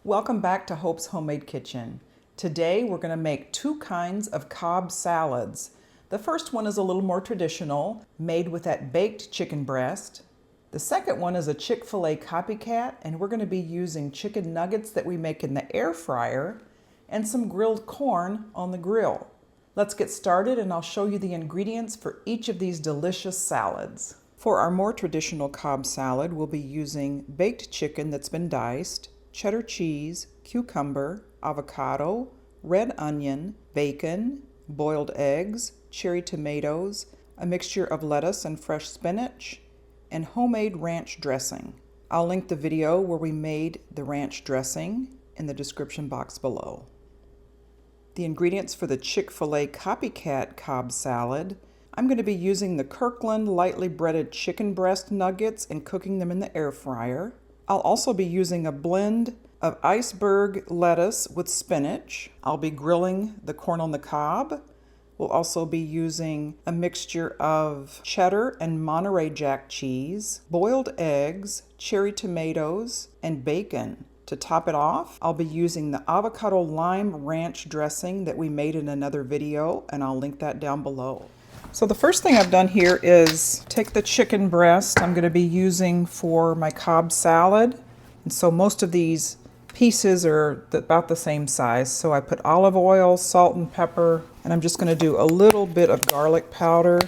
Welcome back to Hope's Homemade Kitchen. Today we're going to make two kinds of Cobb salads. The first one is a little more traditional, made with that baked chicken breast. The second one is a Chick-fil-A copycat, and we're going to be using chicken nuggets that we make in the air fryer and some grilled corn on the grill. Let's get started and I'll show you the ingredients for each of these delicious salads. For our more traditional Cobb salad, we'll be using baked chicken that's been diced, cheddar cheese, cucumber, avocado, red onion, bacon, boiled eggs, cherry tomatoes, a mixture of lettuce and fresh spinach, and homemade ranch dressing. I'll link the video where we made the ranch dressing in the description box below. The ingredients for the Chick-fil-A copycat Cobb salad: I'm going to be using the Kirkland lightly breaded chicken breast nuggets and cooking them in the air fryer. I'll also be using a blend of iceberg lettuce with spinach. I'll be grilling the corn on the cob. We'll also be using a mixture of cheddar and Monterey Jack cheese, boiled eggs, cherry tomatoes, and bacon. To top it off, I'll be using the avocado lime ranch dressing that we made in another video, and I'll link that down below. So the first thing I've done here is take the chicken breast I'm going to be using for my Cobb salad. And so most of these pieces are about the same size. So I put olive oil, salt and pepper, and I'm just going to do a little bit of garlic powder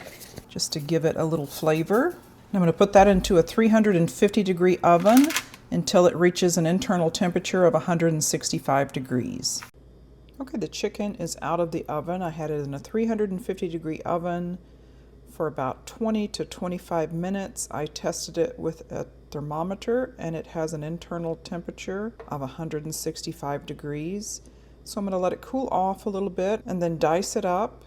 just to give it a little flavor. And I'm going to put that into a 350-degree oven until it reaches an internal temperature of 165 degrees. Okay, the chicken is out of the oven. I had it in a 350-degree oven for about 20 to 25 minutes. I tested it with a thermometer and it has an internal temperature of 165 degrees. So I'm going to let it cool off a little bit and then dice it up.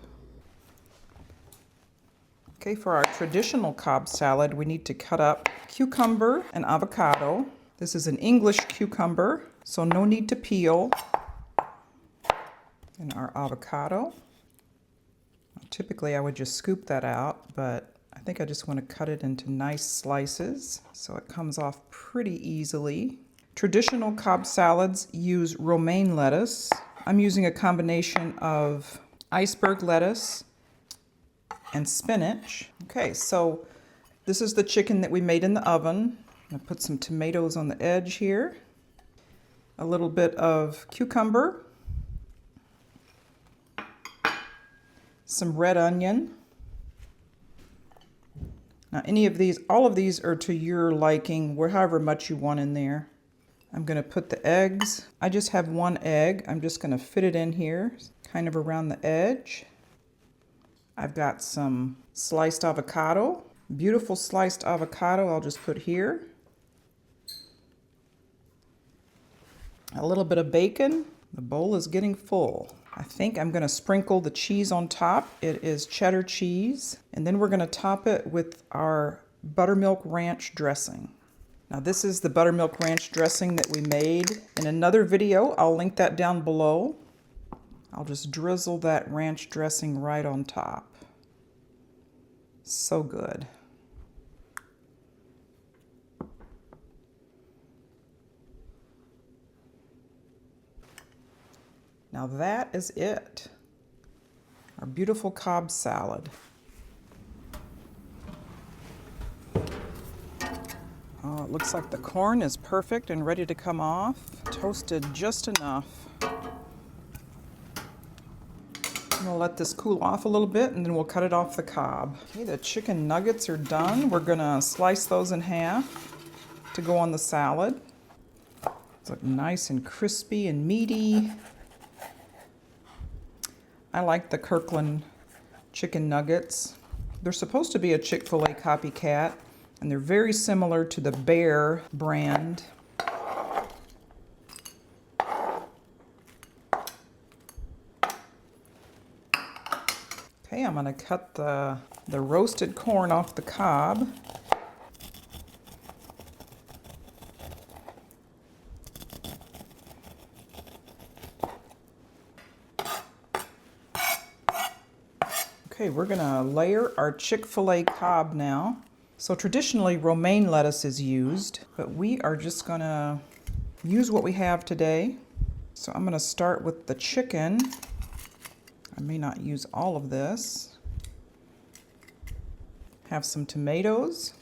Okay, for our traditional Cobb salad, we need to cut up cucumber and avocado. This is an English cucumber, so no need to peel. And our avocado. Typically I would just scoop that out, but I think I just want to cut it into nice slices so it comes off pretty easily. Traditional Cobb salads use romaine lettuce. I'm using a combination of iceberg lettuce and spinach. Okay, so this is the chicken that we made in the oven. I'm going to put some tomatoes on the edge here, a little bit of cucumber, some red onion. Now all of these are to your liking, however much you want in there. I'm going to put the eggs. I just have one egg. I'm just going to fit it in here, kind of around the edge. I've got some sliced avocado, beautiful sliced avocado I'll just put here. A little bit of bacon. The bowl is getting full. I think I'm going to sprinkle the cheese on top. It is cheddar cheese. And then we're going to top it with our buttermilk ranch dressing. Now this is the buttermilk ranch dressing that we made in another video. I'll link that down below. I'll just drizzle that ranch dressing right on top. So good. Now that is it. Our beautiful Cobb salad. Oh, it looks like the corn is perfect and ready to come off. Toasted just enough. I'm gonna let this cool off a little bit and then we'll cut it off the cob. Okay, the chicken nuggets are done. We're gonna slice those in half to go on the salad. It's like nice and crispy and meaty. I like the Kirkland chicken nuggets. They're supposed to be a Chick-fil-A copycat, and they're very similar to the Bear brand. Okay, I'm going to cut the roasted corn off the cob. Okay, we're going to layer our Chick-fil-A Cobb now. So traditionally romaine lettuce is used, but we are just going to use what we have today. So I'm going to start with the chicken. I may not use all of this. Have some tomatoes.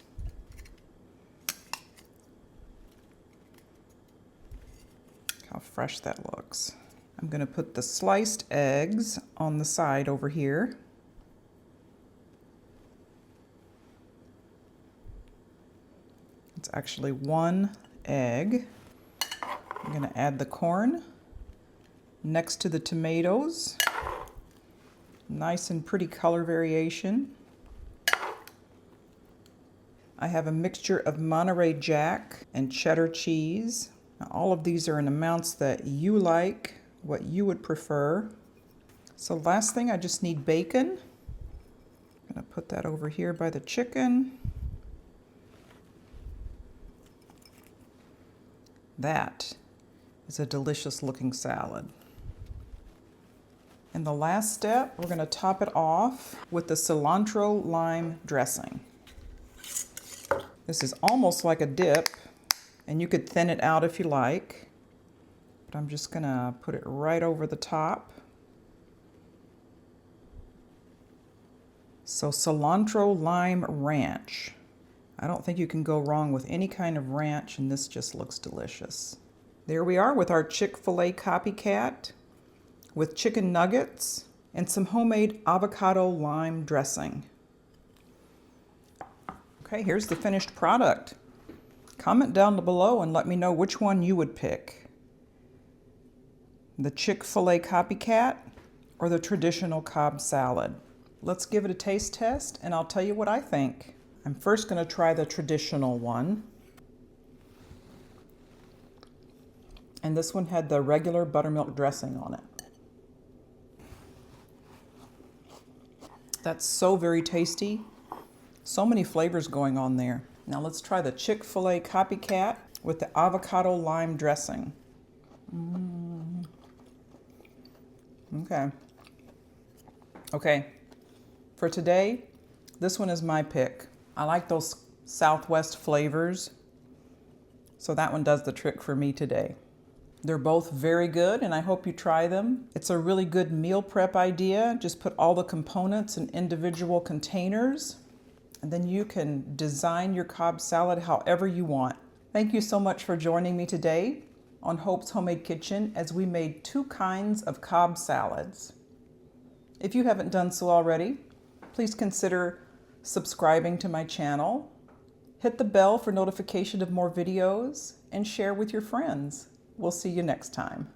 How fresh that looks. I'm going to put the sliced eggs on the side over here. It's actually one egg. I'm going to add the corn next to the tomatoes. Nice and pretty color variation. I have a mixture of Monterey Jack and cheddar cheese. Now, all of these are in amounts that you like, what you would prefer. So last thing, I just need bacon. I'm going to put that over here by the chicken. That is a delicious looking salad. And the last step, we're going to top it off with the cilantro lime dressing. This is almost like a dip, and you could thin it out if you like. But I'm just going to put it right over the top. So cilantro lime ranch. I don't think you can go wrong with any kind of ranch, and this just looks delicious. There we are with our Chick-fil-A copycat with chicken nuggets and some homemade avocado lime dressing. Okay, here's the finished product. Comment down below and let me know which one you would pick. The Chick-fil-A copycat or the traditional Cobb salad. Let's give it a taste test and I'll tell you what I think. I'm first going to try the traditional one. And this one had the regular buttermilk dressing on it. That's so very tasty. So many flavors going on there. Now let's try the Chick-fil-A copycat with the avocado lime dressing. Okay. For today, this one is my pick. I like those Southwest flavors, so that one does the trick for me today. They're both very good and I hope you try them. It's a really good meal prep idea. Just put all the components in individual containers and then you can design your Cobb salad however you want. Thank you so much for joining me today on Hope's Homemade Kitchen as we made 2 kinds of Cobb salads. If you haven't done so already, please consider subscribing to my channel, hit the bell for notification of more videos, and share with your friends. We'll see you next time.